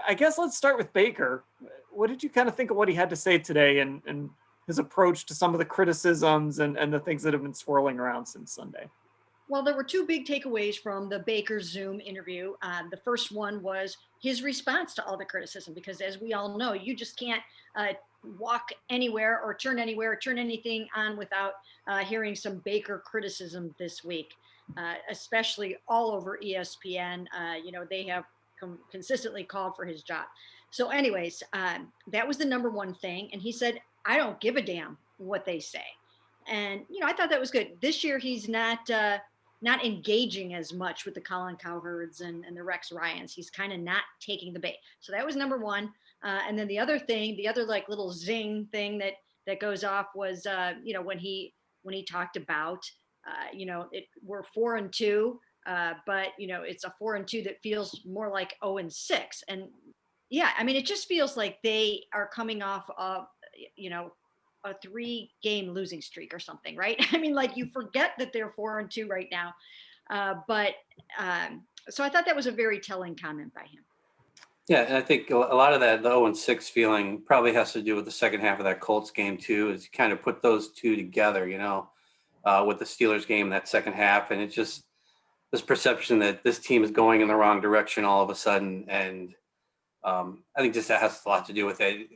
I guess let's start with Baker. What did you kind of think of what he had to say today and his approach to some of the criticisms and the things that have been swirling around since Sunday? Well, there were two big takeaways from the Baker Zoom interview. The first one was his response to all the criticism, because as we all know, you just can't uh, walk anywhere or turn anything on without hearing some Baker criticism this week, especially all over ESPN. They have consistently called for his job. So, anyways, that was the number one thing. And he said, I don't give a damn what they say. And, I thought that was good. This year, he's not engaging as much with the Colin Cowherds and the Rex Ryans. He's kind of not taking the bait. So that was number one. And then the other thing, the other like little zing thing that goes off was, when he talked about, we're 4-2, but it's a 4-2 that feels more like 0-6. And yeah, I mean, it just feels like they are coming off of, a 3-game losing streak or something, right? I mean, like you forget that they're 4-2 right now. But so I thought that was a very telling comment by him. Yeah, and I think a lot of that, the 0-6 feeling probably has to do with the second half of that Colts game too, is kind of put those two together, with the Steelers game, that second half. And it's just this perception that this team is going in the wrong direction all of a sudden. And I think just that has a lot to do with it.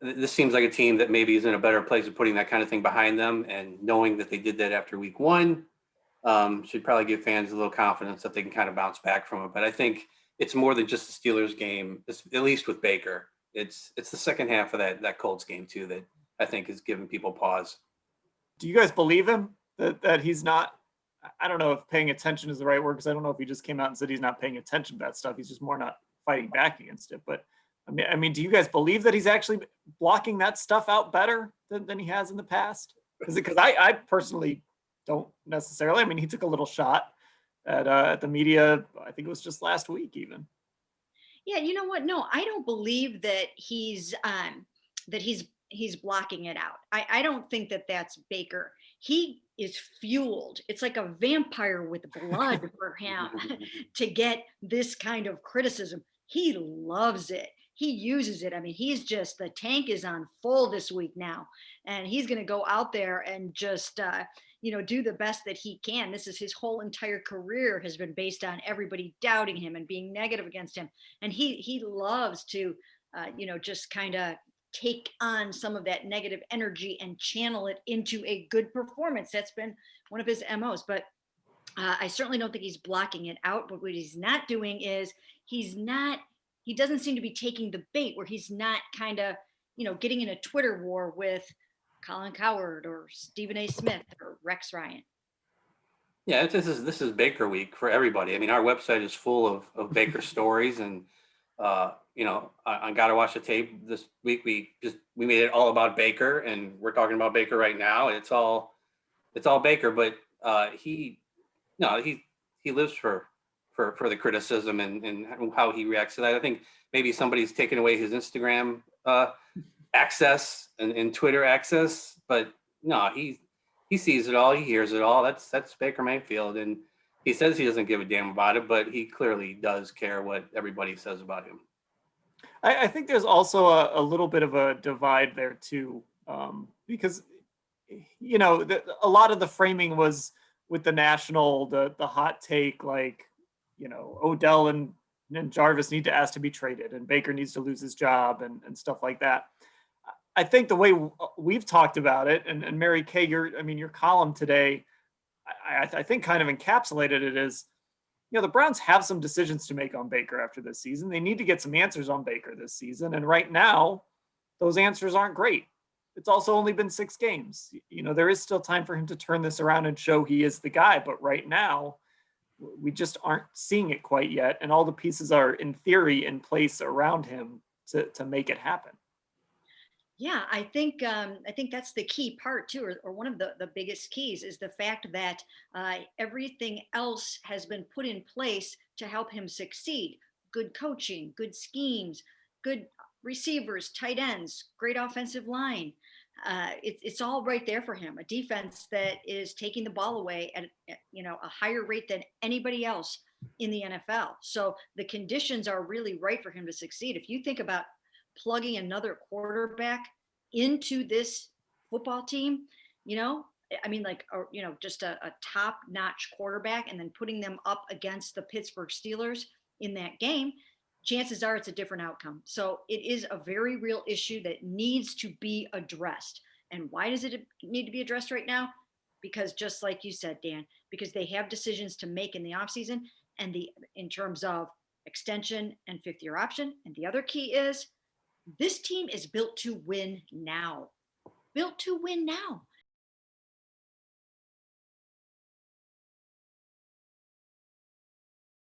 This seems like a team that maybe is in a better place of putting that kind of thing behind them, and knowing that they did that after week one should probably give fans a little confidence that they can kind of bounce back from it. But I think it's more than just the Steelers game, at least with Baker. It's the second half of that Colts game too that I think is giving people pause. Do you guys believe him that he's not? I don't know if paying attention is the right word, because I don't know if he just came out and said he's not paying attention to that stuff. He's just more not fighting back against it. But I mean, do you guys believe that he's actually blocking that stuff out better than he has in the past? Because I personally don't necessarily. I mean, he took a little shot at the media. I think it was just last week, even. Yeah, you know what? No, I don't believe that he's blocking it out. I don't think that that's Baker. He is fueled. It's like a vampire with blood for him to get this kind of criticism. He loves it. He uses it. I mean, the tank is on full this week now, and he's going to go out there and just, do the best that he can. This is his whole entire career has been based on everybody doubting him and being negative against him. And he loves to, just kind of take on some of that negative energy and channel it into a good performance. That's been one of his MOs, but I certainly don't think he's blocking it out. But what he's not doing is he doesn't seem to be taking the bait, where he's not kind of, getting in a Twitter war with Colin Cowherd or Stephen A. Smith or Rex Ryan. Yeah, this is Baker week for everybody. I mean, our website is full of Baker stories, and I Gotta Watch the Tape this week. We made it all about Baker, and we're talking about Baker right now. It's all Baker, but he lives for the criticism and how he reacts to that. I think maybe somebody's taken away his Instagram access and Twitter access, but no, he sees it all, he hears it all. That's Baker Mayfield, and he says he doesn't give a damn about it, but he clearly does care what everybody says about him. I think there's also a little bit of a divide there too, because a lot of the framing was with the national, the hot take, like, Odell and Jarvis need to ask to be traded, and Baker needs to lose his job and stuff like that. I think the way we've talked about it, and Mary Kay, your column today, I think kind of encapsulated it as, the Browns have some decisions to make on Baker after this season. They need to get some answers on Baker this season. And right now, those answers aren't great. It's also only been 6 games. There is still time for him to turn this around and show he is the guy. But right now, we just aren't seeing it quite yet. And all the pieces are, in theory, in place around him to make it happen. Yeah, I think that's the key part too, or one of the biggest keys is the fact that everything else has been put in place to help him succeed. Good coaching, good schemes, good receivers, tight ends, great offensive line. It's all right there for him. A defense that is taking the ball away at a higher rate than anybody else in the NFL. So the conditions are really right for him to succeed. If you think about plugging another quarterback into this football team, you know, I mean, like, you know, just a top notch quarterback and then putting them up against the Pittsburgh Steelers in that game, chances are it's a different outcome. So it is a very real issue that needs to be addressed. And why does it need to be addressed right now? Because just like you said, Dan, because they have decisions to make in the offseason and in terms of extension and fifth year option. And the other key is this team is built to win now. Built to win now.